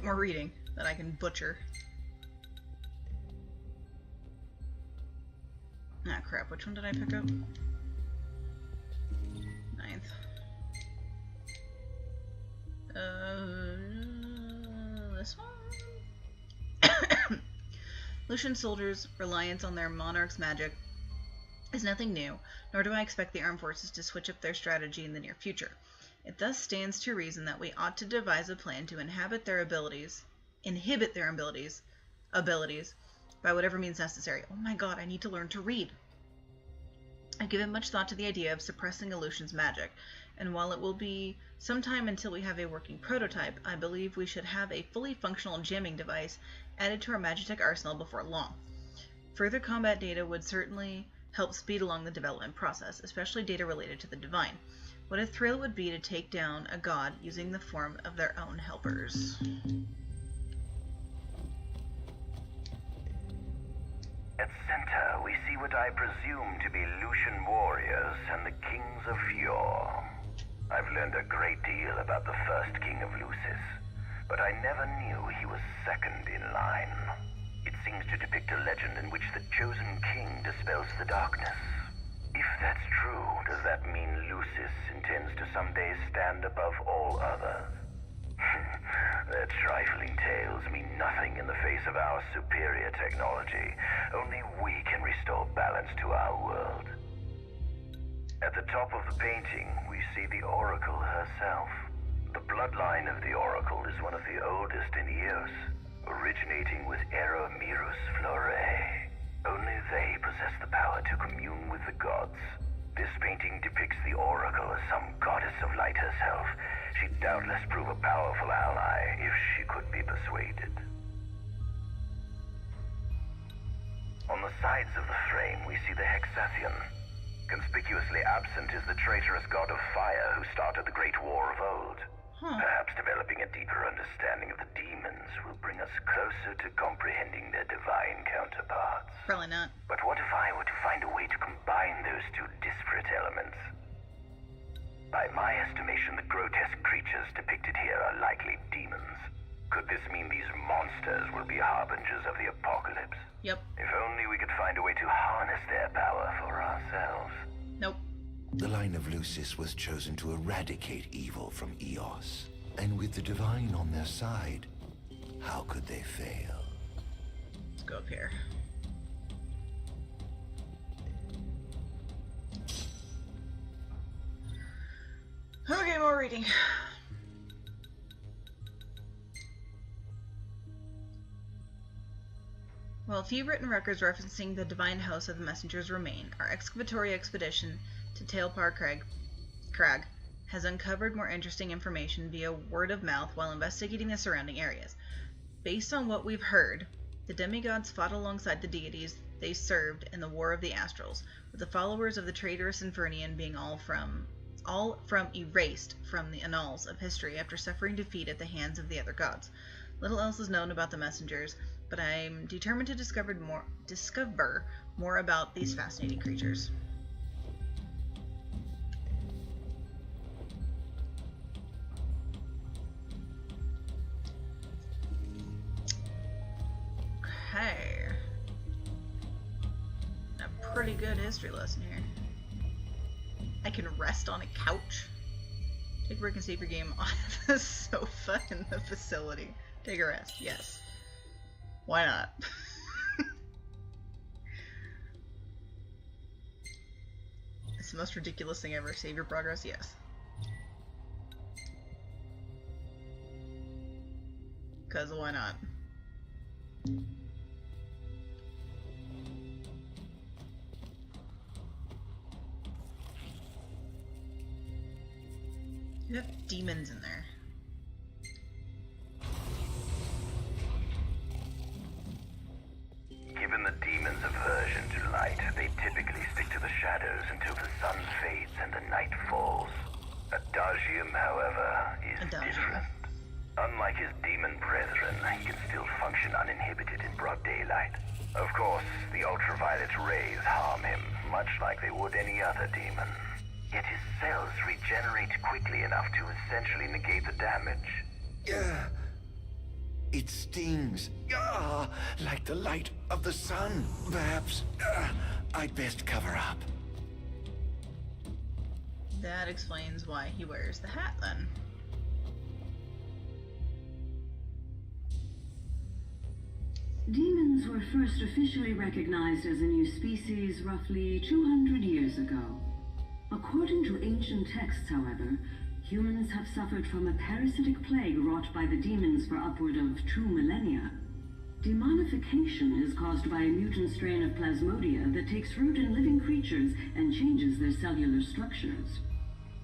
more reading that I can butcher. Ah, crap. Which one did I pick up? 9th. This one? Lucian soldiers' reliance on their monarch's magic is nothing new, nor do I expect the armed forces to switch up their strategy in the near future. It thus stands to reason that we ought to devise a plan to inhibit their abilities by whatever means necessary. Oh my god, I need to learn to read. I've given much thought to the idea of suppressing Lucian's magic, and while it will be some time until we have a working prototype, I believe we should have a fully functional jamming device added to our Magitech arsenal before long. Further combat data would certainly help speed along the development process, especially data related to the divine. What a thrill it would be to take down a god using the form of their own helpers. At center, we see what I presume to be Lucian warriors and the kings of yore. I've learned a great deal about the first king of Lucis, but I never knew he was second in line. It seems to depict a legend in which the chosen king dispels the darkness. If that's true, does that mean Lucis intends to someday stand above all others? Their trifling tales mean nothing in the face of our superior technology. Only we can restore balance to our world. At the top of the painting, we see the Oracle herself. The bloodline of the Oracle is one of the oldest in Eos, originating with Eromirus Flore. Only they possess the power to commune with the gods. This painting depicts the Oracle as some goddess of light herself. She'd doubtless prove a powerful ally if she could be persuaded. On the sides of the frame, we see the Hexathion. Conspicuously absent is the traitorous god of fire who started the Great War of old. Perhaps developing a deeper understanding of the demons will bring us closer to comprehending their divine counterparts. Probably not. But what if I were to find a way to combine those two disparate elements? By my estimation, the grotesque creatures depicted here are likely demons. Could this mean these monsters will be harbingers of the apocalypse? Yep. If only we could find a way to harness their power for ourselves. Nope. The line of Lucis was chosen to eradicate evil from Eos. And with the divine on their side, how could they fail? Let's go up here. Okay, more reading. While few written records referencing the divine house of the messengers remain, our excavatory expedition to Tailpar Crag has uncovered more interesting information via word of mouth while investigating the surrounding areas. Based on what we've heard, the demigods fought alongside the deities they served in the War of the Astrals, with the followers of the traitorous Infernian being all from erased from the annals of history after suffering defeat at the hands of the other gods. Little else is known about the messengers, but I'm determined to discover more about these fascinating creatures. Okay. A pretty good history lesson here. I can rest on a couch. Take a break and save your game on the sofa in the facility. Take a rest, yes. Why not? It's the most ridiculous thing ever. Save your progress, yes. Because why not? You have demons in there. Given the demons' aversion to light, they typically stick to the shadows until the sun fades and the night falls. Adagium, however, is different. Unlike his demon brethren, he can still function uninhibited in broad daylight. Of course, the ultraviolet rays harm him, much like they would any other demon. Yet his cells regenerate quickly enough to essentially negate the damage. It stings. Like the light of the sun. Perhaps I'd best cover up. That explains why he wears the hat then. Demons were first officially recognized as a new species roughly 200 years ago. According to ancient texts, however, humans have suffered from a parasitic plague wrought by the demons for upward of 2 millennia. Demonification is caused by a mutant strain of plasmodia that takes root in living creatures and changes their cellular structures.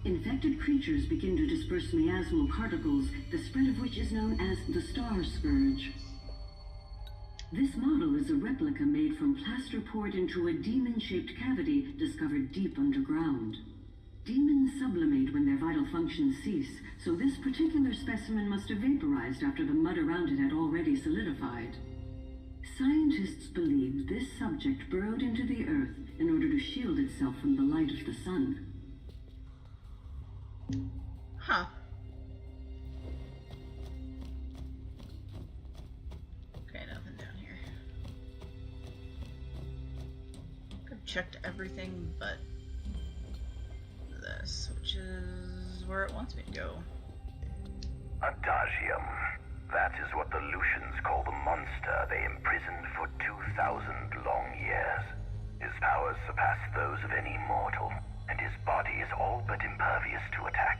Infected creatures begin to disperse miasmal particles, the spread of which is known as the star scourge. This model is a replica made from plaster poured into a demon-shaped cavity discovered deep underground. Demons sublimate when their vital functions cease, so this particular specimen must have vaporized after the mud around it had already solidified. Scientists believed this subject burrowed into the earth in order to shield itself from the light of the sun. Huh. Okay, nothing down here. I've checked everything but this, which is where it wants me to go. Adagium. That is what the Lucians call the monster they imprisoned for 2,000 long years. His powers surpass those of any mortal, and his body is all but impervious to attack.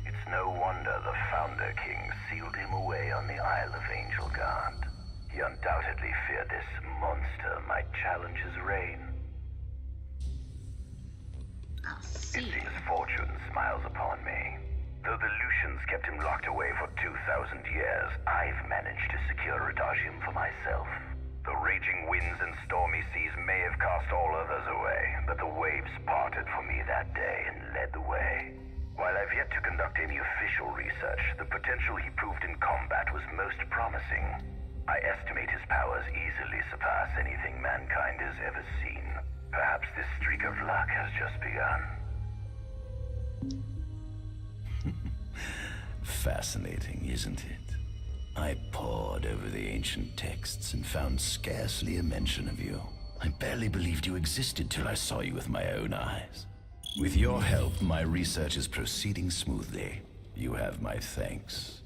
It's no wonder the Founder King sealed him away on the Isle of Angel Guard. He undoubtedly feared this monster might challenge his reign. I'll see. It seems fortune smiles upon me. Though the Lucians kept him locked away for 2,000 years, I've managed to secure Adagium for myself. The raging winds and stormy seas may have cast all others away, but the waves parted for me that day and led the way. While I've yet to conduct any official research, the potential he proved in combat was most promising. I estimate his powers easily surpass anything mankind has ever seen. Perhaps this streak of luck has just begun. Fascinating, isn't it? I pored over the ancient texts and found scarcely a mention of you. I barely believed you existed till I saw you with my own eyes. With your help, my research is proceeding smoothly. You have my thanks.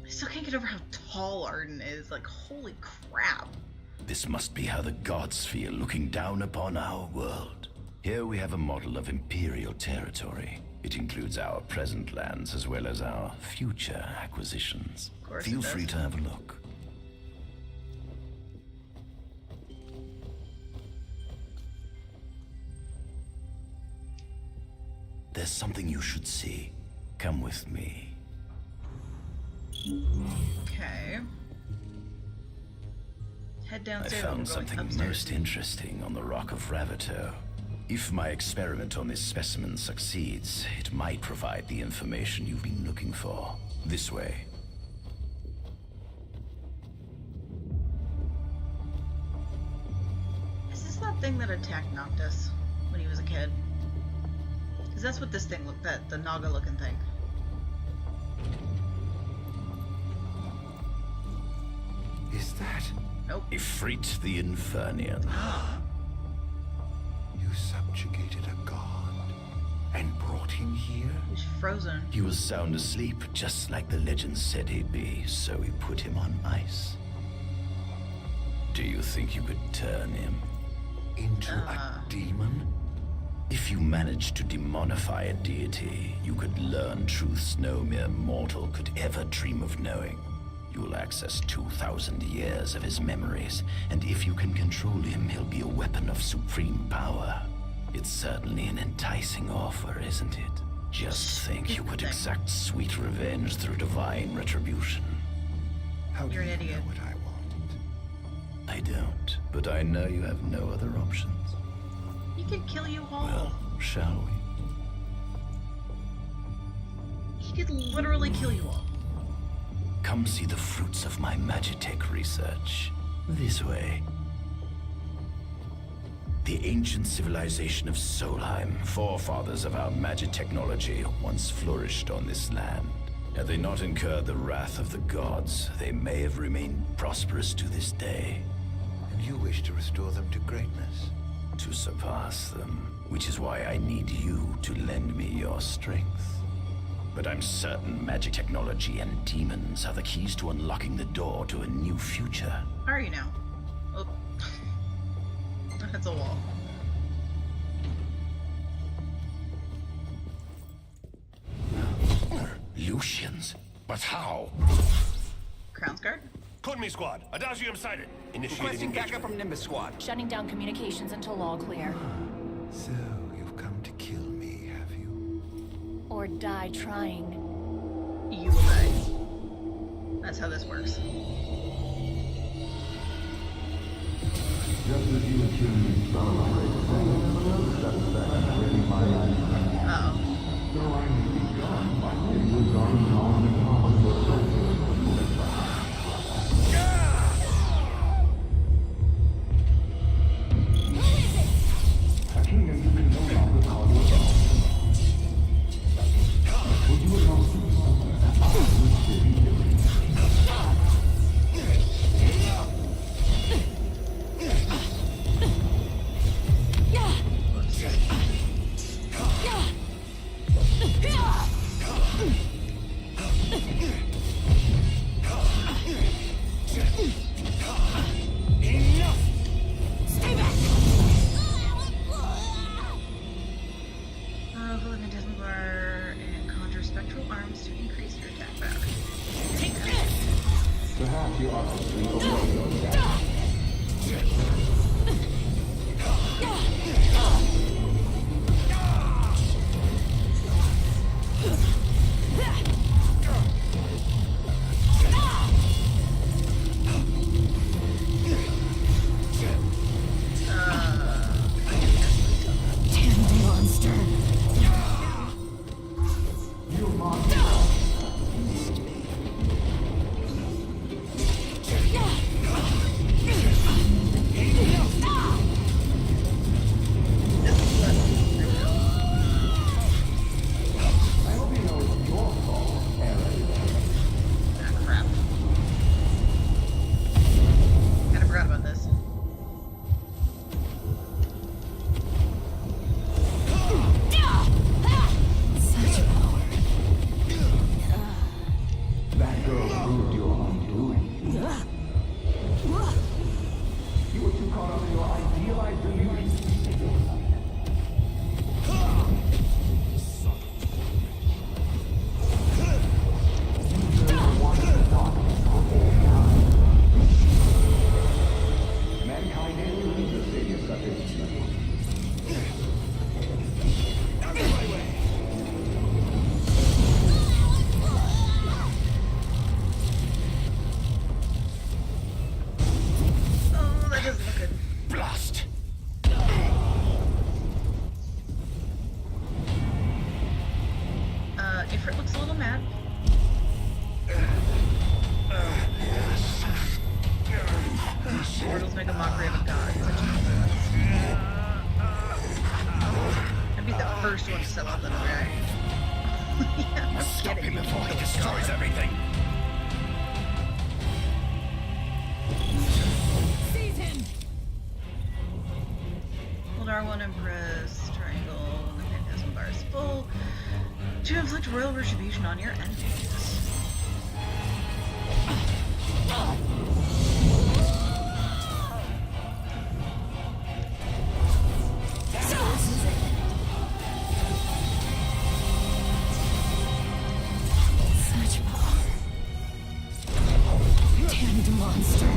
I still can't get over how tall Ardyn is. Like, holy crap. This must be how the gods feel looking down upon our world. Here we have a model of imperial territory. It includes our present lands as well as our future acquisitions. Of course Feel it does. free to have a look. There's something you should see. Come with me. Okay. Head I downstairs. found We're going something upstairs. most interesting on the Rock of Ravito. If my experiment on this specimen succeeds, it might provide the information you've been looking for. This way. Is this that thing that attacked Noctis when he was a kid? Because that's what this thing looked, the Naga looking thing. Is that? Nope. Ifrit the Infernian. You subjugated a god and brought him here? He's frozen. He was sound asleep, just like the legend said he'd be, so we put him on ice. Do you think you could turn him Into a demon? If you managed to demonify a deity, you could learn truths no mere mortal could ever dream of knowing. You'll access 2,000 years of his memories, and if you can control him, he'll be a weapon of supreme power. It's certainly an enticing offer, isn't it? Just think you could exact sweet revenge through divine retribution. How do You're you an idiot. know what I want? I don't, but I know you have no other options. He could kill you all. Well, shall we? He could literally kill you all. Come see the fruits of my Magitech research. This way. The ancient civilization of Solheim, forefathers of our magic technology, once flourished on this land. Had they not incurred the wrath of the gods, they may have remained prosperous to this day. And you wish to restore them to greatness? To surpass them, which is why I need you to lend me your strength. But I'm certain magic technology and demons are the keys to unlocking the door to a new future. Are you now? Oh. That's a wall. Lucians? But how? Crown's Guard? Code me, squad. Adagium sighted. Initiating Requesting engagement. backup from Nimbus Squad. Shutting down communications until all clear. So, you've come to kill me, have you? Or die trying. You will die. That's how this works. Uh-oh. Pull the Phantasmal Bar and conjure spectral arms to increase your attack power. Take this! Perhaps you ought to sleep away your shadow. Damn monster. You monster. I hope you know it's your fault, Aaron. Ah, crap. Kinda forgot about this. Such power. That girl proved your undoing. You were too caught up in your idealized illusions. Mankind ain't needs a savior such as you. Oh, that doesn't look good. Blast! Ifrit looks a little mad. Mortals make a mockery of a god. Such I'd be the first one to sell out that other guy. Yeah, no Stop kidding. him before he destroys everything! Seize him! Hold R1 and press triangle when the Phantasmal Bar is full to inflict royal retribution on your enemies. Such power. Damned monster.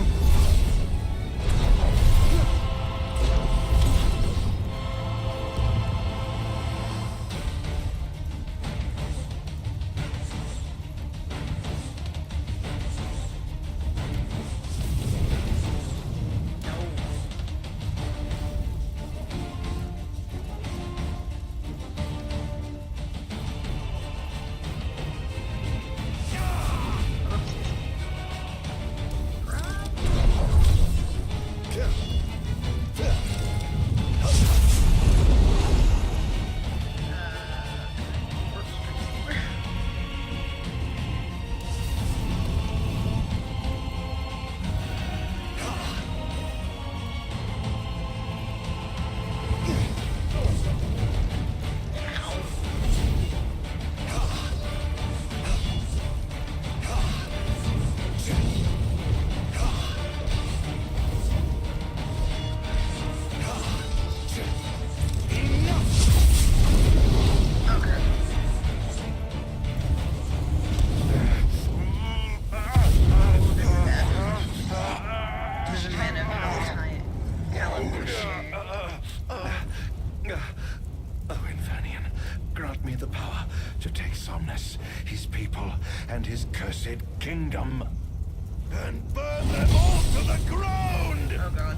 the power to take Somnus, his people, and his cursed kingdom, and burn them all to the ground! Oh god.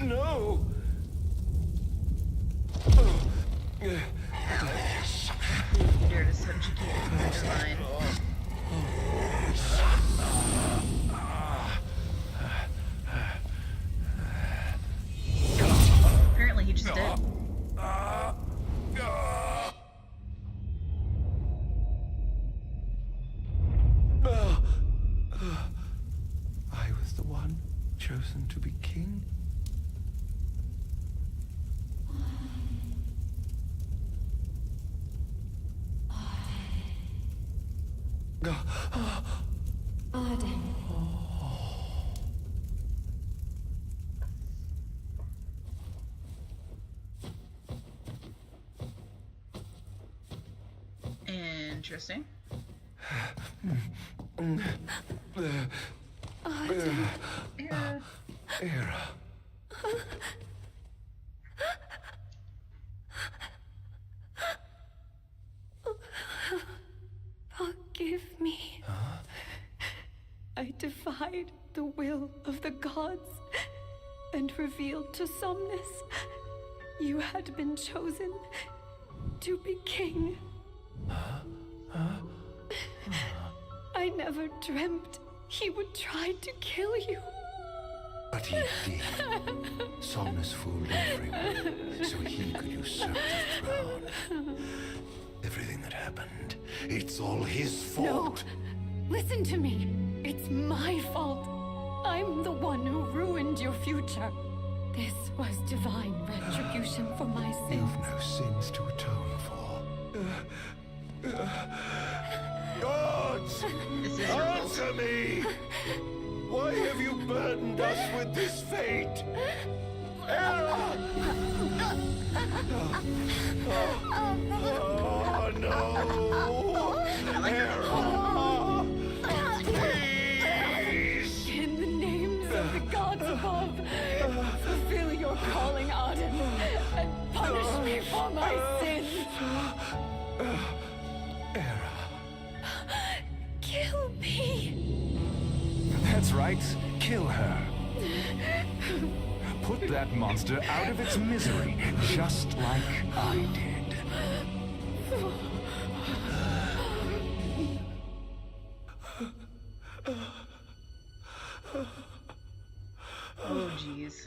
No! You're to subjugate the divine. Apparently he just did. I was the one chosen to be king. Ardyn. Interesting. Yeah. Era. Forgive me. I defied the will of the gods and revealed to Somnus you had been chosen to be king. I never dreamt he would try to kill you. But he did. Somnus fooled everyone so he could usurp the throne. Everything that happened, it's all his fault. No, listen to me. It's my fault. I'm the one who ruined your future. This was divine retribution for my sins. You've no sins to atone for. Gods! This is your fault. Answer me! Why have you burdened us with this fate? Era! Oh, no! Era! Please! In the names of the gods above, fulfill your calling, Ardyn, and punish me for my sins. Era. Kill me. That's right. Kill her. Put that monster out of its misery, just like I did. Oh jeez.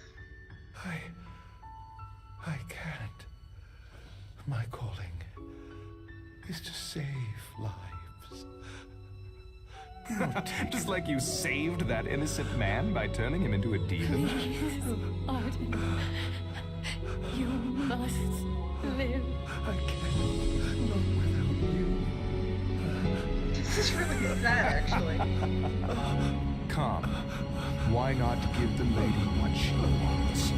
I can't. My calling is to save lives. Just like you saved that innocent man by turning him into a demon. Please, Ardyn. You must live. I can't. Not without you. This is really sad, actually. Come. Why not give the lady what she wants?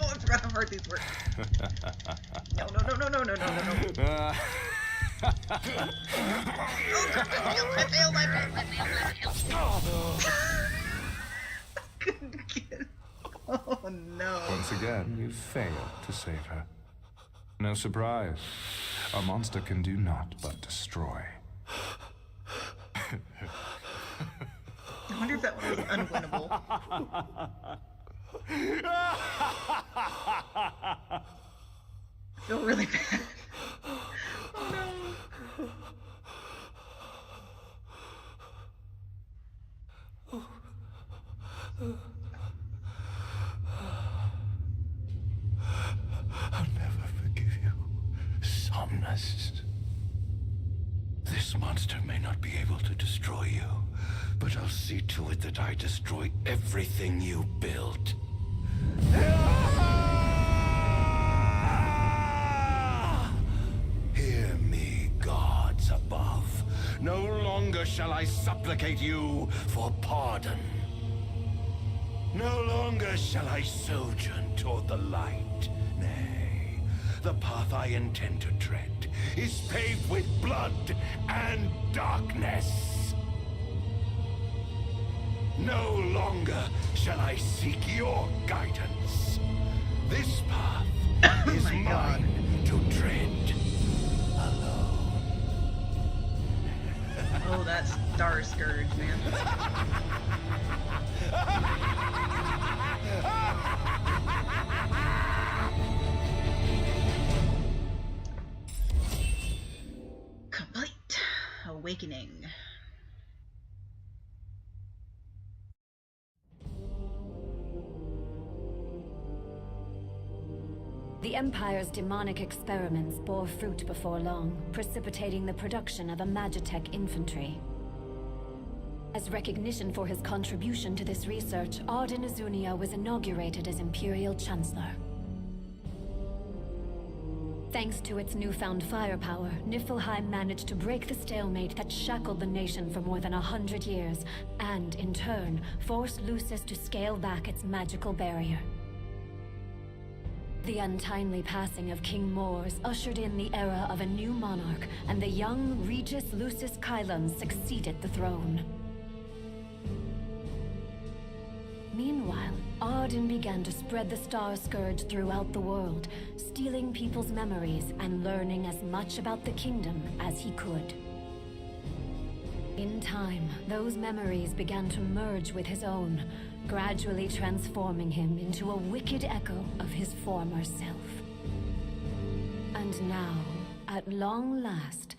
Oh, I forgot how hard these work. No. I failed. Couldn't get. Oh no. Once again, you failed to save her. No surprise. A monster can do naught but destroy. I wonder if that one was unwinnable. I feel really bad. Oh no. I'll never forgive you, Somnus. This monster may not be able to destroy you, but I'll see to it that I destroy everything you built. Hear me, gods above. No longer shall I supplicate you for pardon. No longer shall I sojourn toward the light. Nay, the path I intend to tread is paved with blood and darkness. No longer shall I seek your guidance. This path is mine to tread alone. Oh, that's Star Scourge, man. Complete. Awakening. The Empire's demonic experiments bore fruit before long, precipitating the production of a Magitech infantry. As recognition for his contribution to this research, Ardyn Lucis was inaugurated as Imperial Chancellor. Thanks to its newfound firepower, Niflheim managed to break the stalemate that shackled the nation for more than 100 years, and, in turn, forced Lucis to scale back its magical barrier. The untimely passing of King Mors ushered in the era of a new monarch, and the young Ardyn Lucis Caelum succeeded the throne. Meanwhile, Ardyn began to spread the Star Scourge throughout the world, stealing people's memories and learning as much about the kingdom as he could. In time, those memories began to merge with his own, gradually transforming him into a wicked echo of his former self. And now, at long last,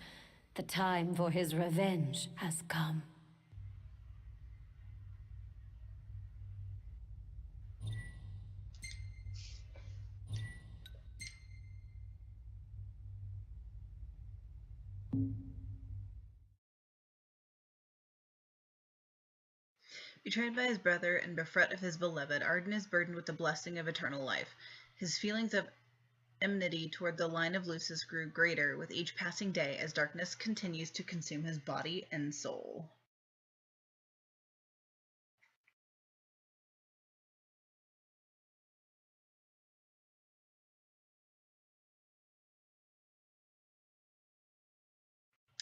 the time for his revenge has come. Betrayed by his brother and bereft of his beloved, Ardyn is burdened with the blessing of eternal life. His feelings of enmity toward the line of Lucis grew greater with each passing day as darkness continues to consume his body and soul.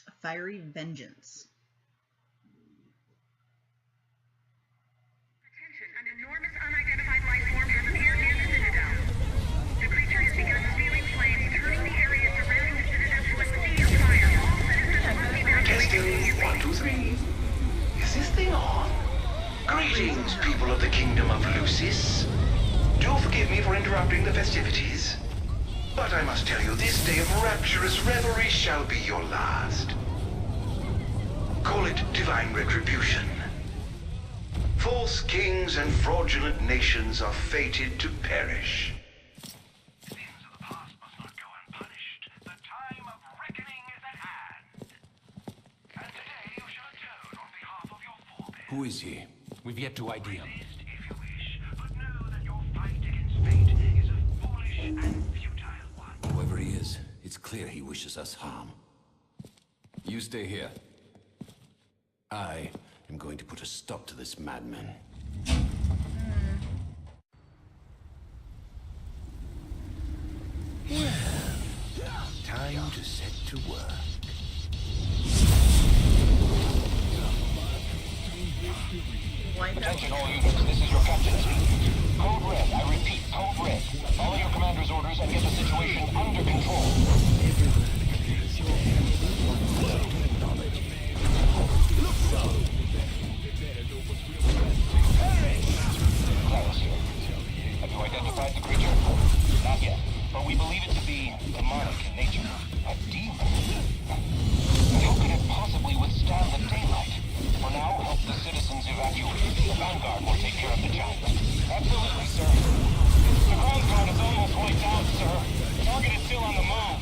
A fiery vengeance. An enormous unidentified life form has appeared near the Citadel. The creature has begun spewing flames, turning the area surrounding the Citadel to a sea of fire. All citizens must evacuate. Testing 1, 2, 3. Is this thing on? Greetings, people of the Kingdom of Lucis. Do forgive me for interrupting the festivities, but I must tell you, this day of rapturous revelry shall be your last. Call it divine retribution. False kings and fraudulent nations are fated to perish. Sins of the past must not go unpunished. The time of reckoning is at hand. And today you shall atone on behalf of your forebears. Who is he? We've yet to ID him. Resist if you wish, but know that your fight against fate is a foolish and futile one. Whoever he is, it's clear he wishes us harm. You stay here. I am going to put a stop to this madman. Well, time to set to work. Attention all units, this is your captain speaking. Code Red, I repeat, Code Red. Follow your commander's orders and get the situation under control. Clarus here. Have you identified the creature? Not yet, but we believe it to be demonic in nature. A demon? How could it possibly withstand the daylight? For now, help the citizens evacuate. The Vanguard will take care of the challenge. Absolutely, sir. The ground guard is almost wiped out, sir. Target is still on the move.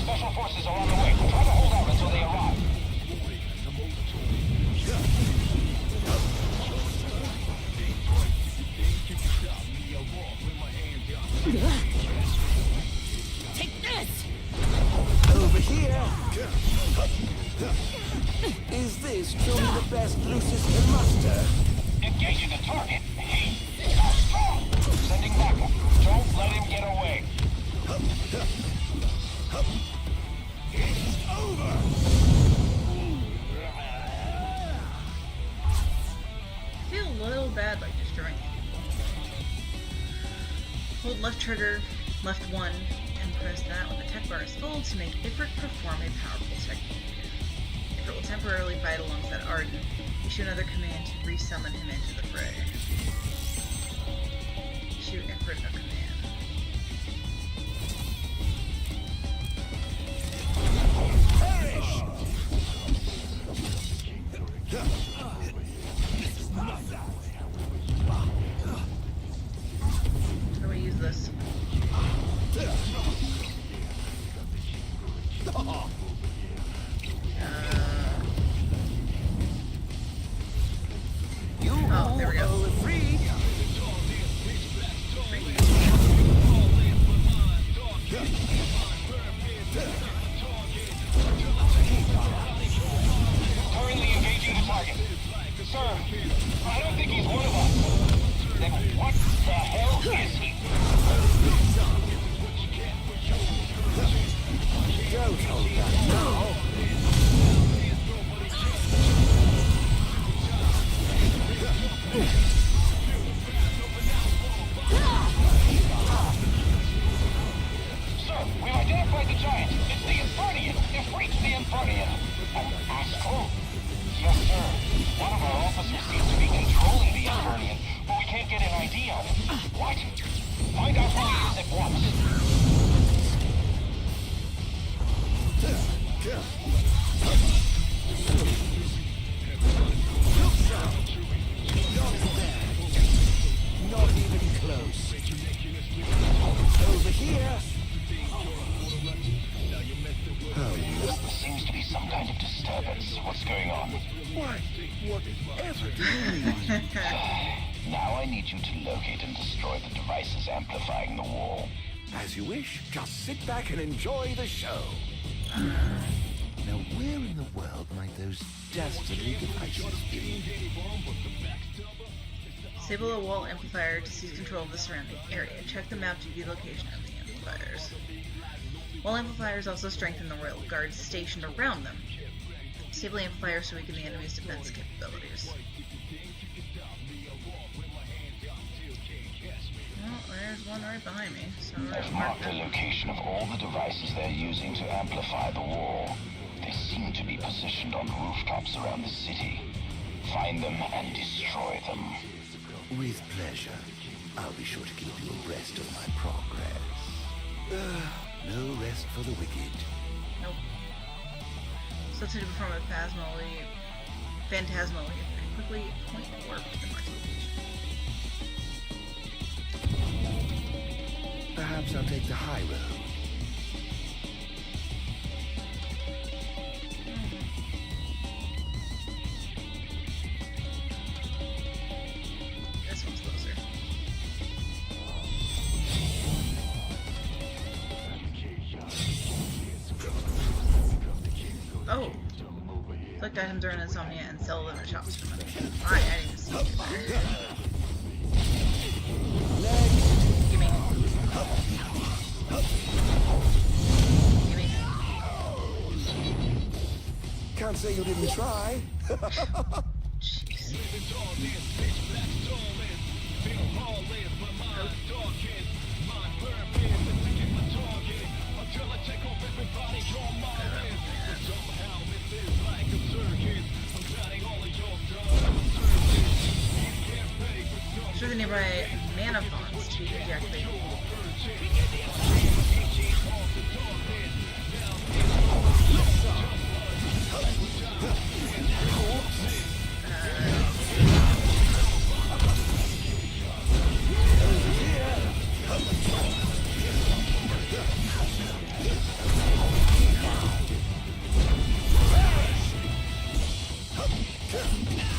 Special forces are on the way. Try to hold out until they arrive. Take this! Over here! Is this truly the best Lucis can muster? Engaging the target. Strong. Sending backup. Don't let him get away. I feel a little bad like destroying people. Hold left trigger, left 1, and press that when the tech bar is full to make Ifrit perform a powerful technique. Ifrit will temporarily fight alongside Ardyn. Issue another command to resummon him into the fray. Issue Ifrit a command. How do we use this? Oh, there we go. Currently engaging the target. Sir, I don't think he's one of us. Then what the hell is he? Don't hold that now. Sir, we've identified the giant. It's the Infernian. They've reached the Infernian. An astral? Yes, sir. One of our officers seems to be controlling the Infernian, but we can't get an ID on him. What? Find out who he is at once. Not even close. Over here. There seems to be some kind of disturbance. What's going on? Why, whatever do you mean? Now I need you to locate and destroy the devices amplifying the wall. As you wish. Just sit back and enjoy the show. Now, where in the world might those dastardly devices be? Disable a wall amplifier to seize control of the surrounding area. Check the map to view the location of the amplifiers. Wall amplifiers also strengthen the royal guards stationed around them. Disable the amplifiers to weaken the enemy's defense capabilities. Well, there's one right behind me, so I've marked the location of all the devices they're using to amplify the wall. They seem to be positioned on rooftops around the city. Find them and destroy them. With pleasure. I'll be sure to keep you abreast of my progress. No rest for the wicked. Nope. Substitute perform a phantasmal and quickly point warp to the marked location. Perhaps I'll take the high road. This one's closer. Oh! Collect items during insomnia and sell them at shops for money. Alright, I didn't see you there. Gimme. Gimme. Can't say you didn't try. Jeez. Sure the nearby mana fonts to be deactivated.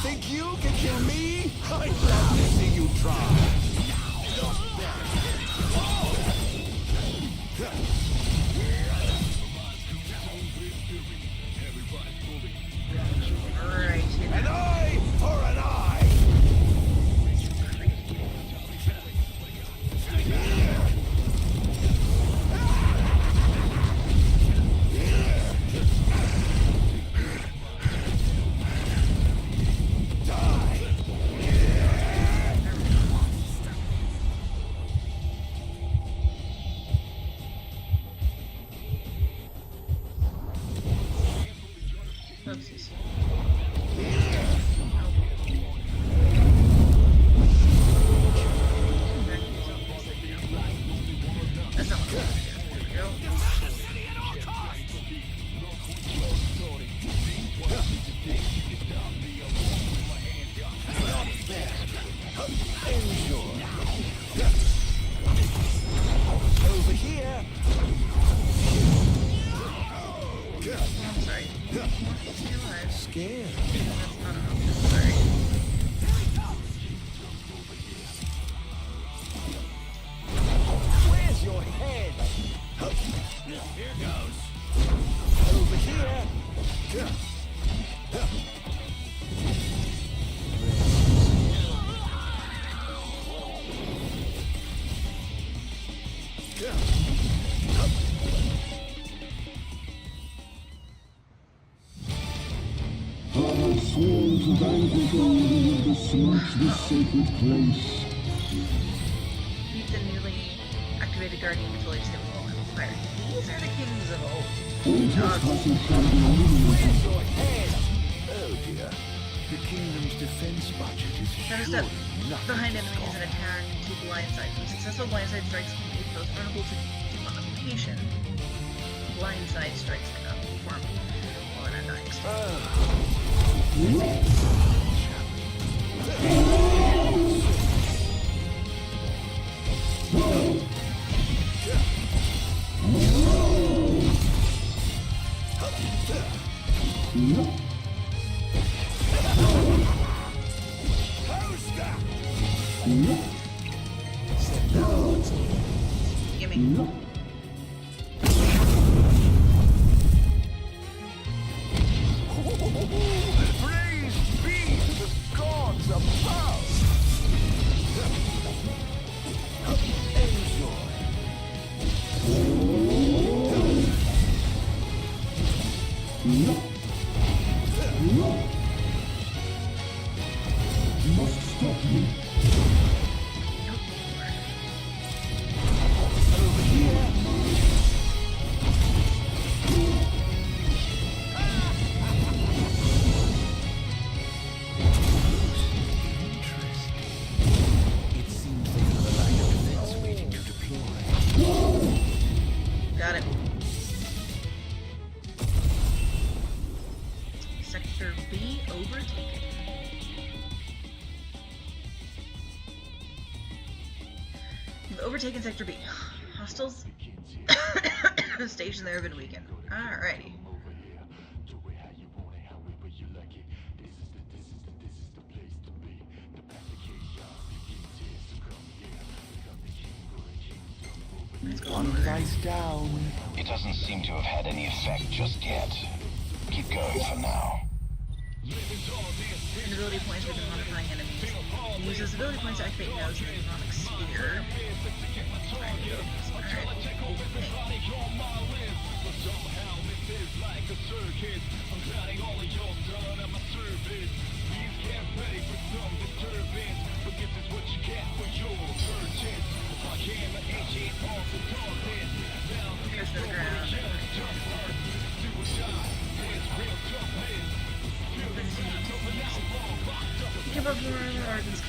Think you can kill me? I'd love to see you try. Right. An eye for an eye. Oopsies. That's not what I wanted to do. There we go. Over here. I'm sorry. Stay alive. Scared. That's not an option. Sorry. Where's your head? Here goes. Over here. I have sworn to vanquish all who would besmirch this sacred place. Beat the newly activated Guardian Affiliates that will inspire. These are the kings of old. All trespassers shall be eliminated. Your head. Oh dear. The kingdom's defense budget is Try to surely step nothing. behind enemies and attack to blindside. When successful blindside strikes complete, those vulnerable to demonification. Blindside strikes cannot be performed while in a dying state. Gimme. Praise be to the gods above! Enjoy. Must stop you. Over here. It seems they have a line of defense waiting to deploy. Got it. Sector B overtaken. We've overtaken Sector B. Hostiles stationed there have been weakened. Alrighty. Let's go One over there. dice down. It doesn't seem to have had any effect just yet. Keep going for now. Ability points for demodifying enemies. Use those ability points to activate nodes in the demonic sphere. Goes to the ground. Give up more Ardyn's